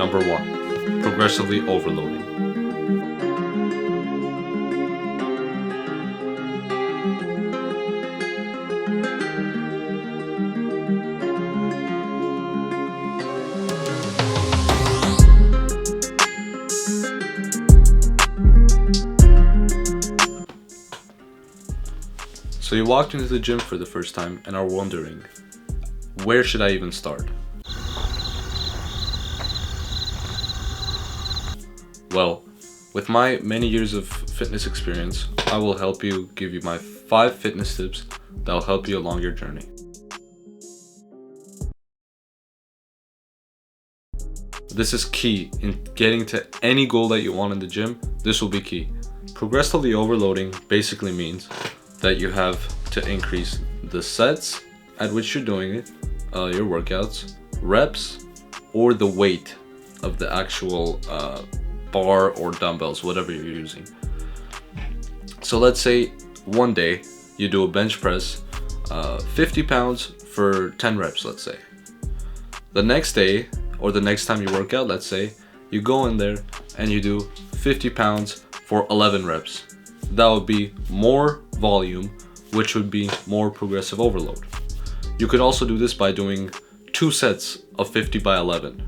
Number 1. Progressively overloading. So you walked into the gym for the first time and are wondering, where should I even start? Well, with my many years of fitness experience, I will help you, give you my 5 fitness tips that will help you along your journey. This is key in getting to any goal that you want in the gym. This will be key. Progressively overloading basically means that you have to increase the sets at which you're doing it, your workouts, reps, or the weight of the actual bar or dumbbells, whatever you're using. So let's say one day you do a bench press, 50 pounds for 10 reps, let's say. The next day, or the next time you work out, let's say, you go in there and you do 50 pounds for 11 reps. That would be more volume, which would be more progressive overload. You could also do this by doing 2 sets of 50 by 11.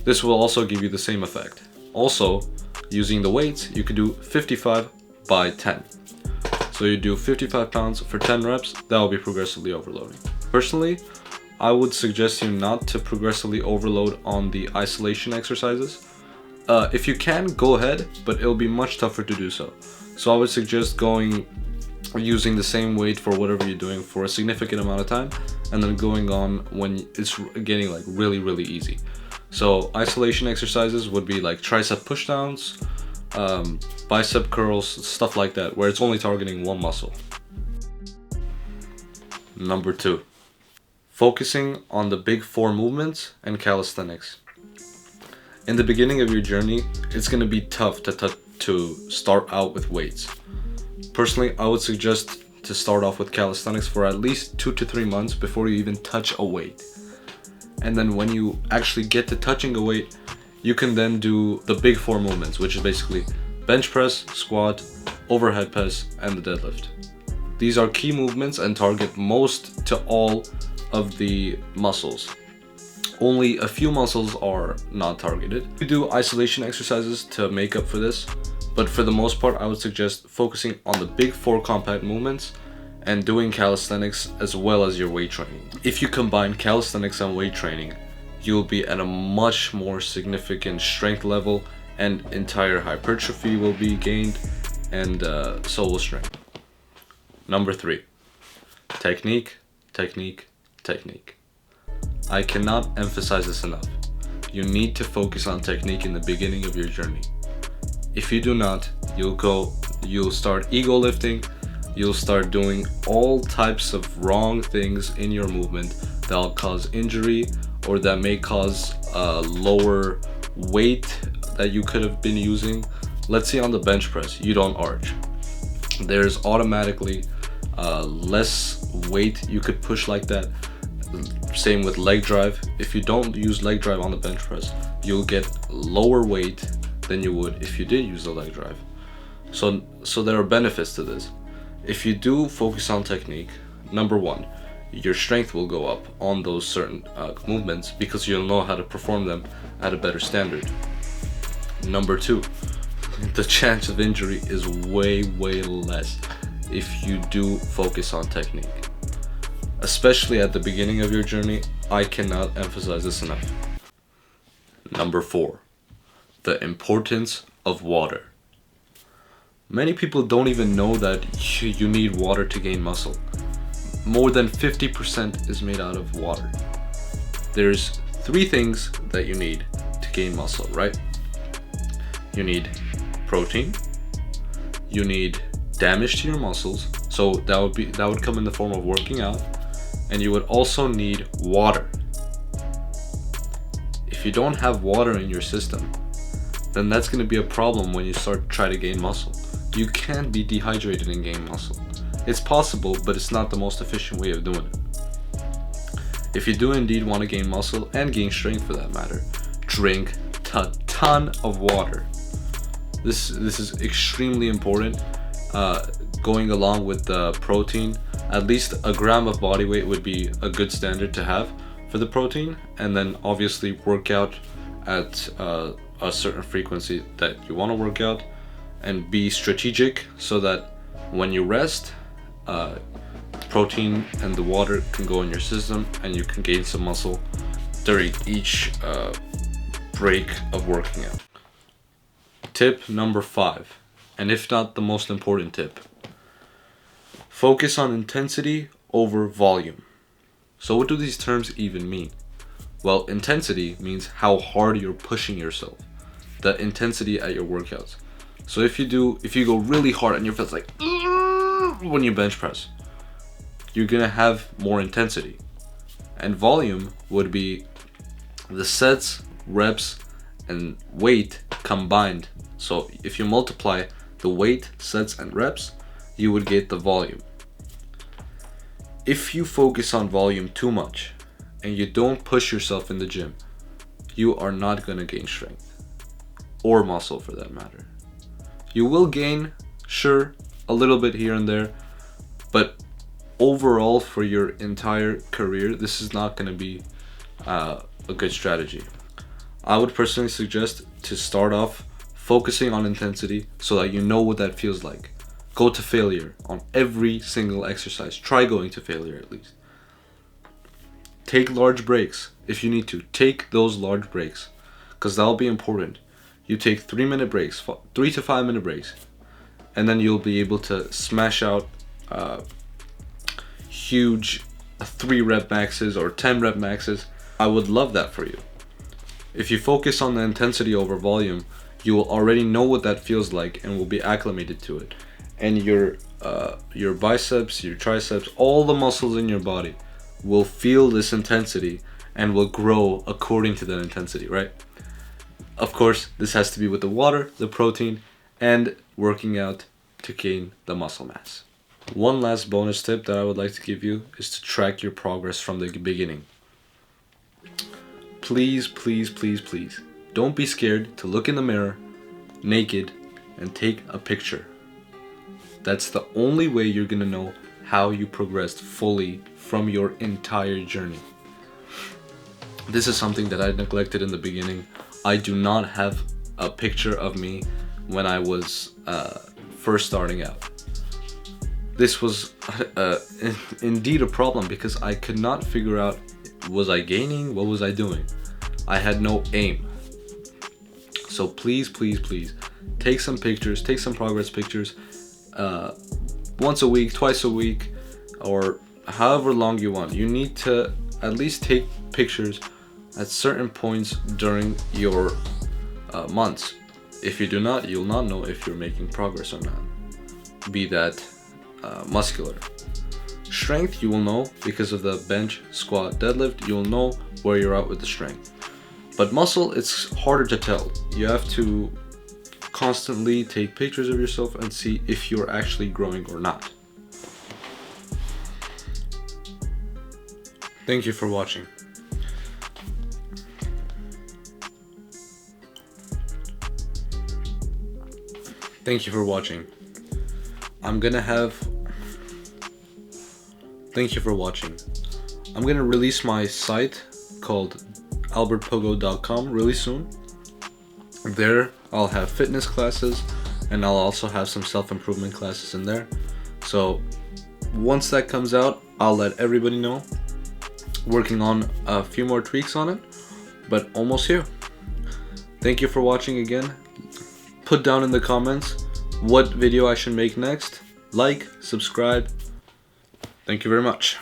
This will also give you the same effect. Also, using the weights, you could do 55 by 10. So you do 55 pounds for 10 reps, that will be progressively overloading. Personally, I would suggest you not to progressively overload on the isolation exercises. If you can, go ahead, but it'll be much tougher to do so. So I would suggest using the same weight for whatever you're doing for a significant amount of time, and then going on when it's getting like really easy. So isolation exercises would be like tricep pushdowns, bicep curls, stuff like that, where it's only targeting one muscle. Number 2, focusing on the big 4 movements and calisthenics. In the beginning of your journey, it's going to be tough to start out with weights. Personally, I would suggest to start off with calisthenics for at least 2 to 3 months before you even touch a weight. And then when you actually get to touching a weight, you can then do the big 4 movements, which is basically bench press, squat, overhead press, and the deadlift. These are key movements and target most to all of the muscles. Only a few muscles are not targeted. You do isolation exercises to make up for this, but for the most part, I would suggest focusing on the big 4 compact movements and doing calisthenics as well as your weight training. If you combine calisthenics and weight training, you'll be at a much more significant strength level, and entire hypertrophy will be gained, and so will strength. Number 3, technique, technique, technique. I cannot emphasize this enough. You need to focus on technique in the beginning of your journey. If you do not, you'll start ego lifting, you'll start doing all types of wrong things in your movement that'll cause injury, or that may cause lower weight that you could have been using. Let's say on the bench press, you don't arch. There's automatically less weight you could push like that. Same with leg drive. If you don't use leg drive on the bench press, you'll get lower weight than you would if you did use the leg drive. So there are benefits to this. If you do focus on technique, number 1, your strength will go up on those certain movements because you'll know how to perform them at a better standard. Number 2, the chance of injury is way less if you do focus on technique. Especially at the beginning of your journey, I cannot emphasize this enough. Number 4, the importance of water. Many people don't even know that you need water to gain muscle. More than 50% is made out of water. There's 3 things that you need to gain muscle, right? You need protein, you need damage to your muscles, so that would come in the form of working out, and you would also need water. If you don't have water in your system, then that's going to be a problem when you start trying to gain muscle. You can be dehydrated and gain muscle. It's possible, but it's not the most efficient way of doing it. If you do indeed want to gain muscle and gain strength for that matter, drink a ton of water. This is extremely important. Going along with the protein, at least a gram of body weight would be a good standard to have for the protein, and then obviously work out at a certain frequency that you want to work out, and be strategic so that when you rest, protein and the water can go in your system and you can gain some muscle during each break of working out. Tip number 5, and if not the most important tip: focus on intensity over volume. So what do these terms even mean? Well, intensity means how hard you're pushing yourself, the intensity at your workouts. So if you go really hard and your feels like when you bench press, you're gonna have more intensity. And volume would be the sets, reps, and weight combined. So if you multiply the weight, sets, and reps, you would get the volume. If you focus on volume too much and you don't push yourself in the gym, you are not gonna gain strength or muscle for that matter. You will gain, sure, a little bit here and there, but overall for your entire career, this is not going to be a good strategy. I would personally suggest to start off focusing on intensity so that you know what that feels like. Go to failure on every single exercise. Try going to failure at least. Take large breaks if you need to. Take those large breaks, because that'll be important. You take 3-minute breaks, 3 to 5 minute breaks, and then you'll be able to smash out huge 3 rep maxes or 10 rep maxes. I would love that for you. If you focus on the intensity over volume, you will already know what that feels like and will be acclimated to it. And your biceps, your triceps, all the muscles in your body will feel this intensity and will grow according to that intensity, right? Of course, this has to be with the water, the protein, and working out to gain the muscle mass. One last bonus tip that I would like to give you is to track your progress from the beginning. Please, please, please, please, don't be scared to look in the mirror, naked, and take a picture. That's the only way you're gonna know how you progressed fully from your entire journey. This is something that I neglected in the beginning. I do not have a picture of me when I was first starting out. This was indeed a problem because I could not figure out, was I gaining? What was I doing? I had no aim. So please, please, please, take some pictures, take some progress pictures, once a week, twice a week, or however long you want. You need to at least take pictures at certain points during your months. If you do not, you'll not know if you're making progress or not. Be that muscular. Strength, you will know because of the bench, squat, deadlift. You'll know where you're at with the strength. But muscle, it's harder to tell. You have to constantly take pictures of yourself and see if you're actually growing or not. Thank you for watching. Thank you for watching. Thank you for watching. I'm gonna release my site called albertpogho.com really soon. There I'll have fitness classes and I'll also have some self-improvement classes in there. So once that comes out, I'll let everybody know. Working on a few more tweaks on it, but almost here. Thank you for watching again. Put down in the comments what video I should make next. Like, subscribe. Thank you very much.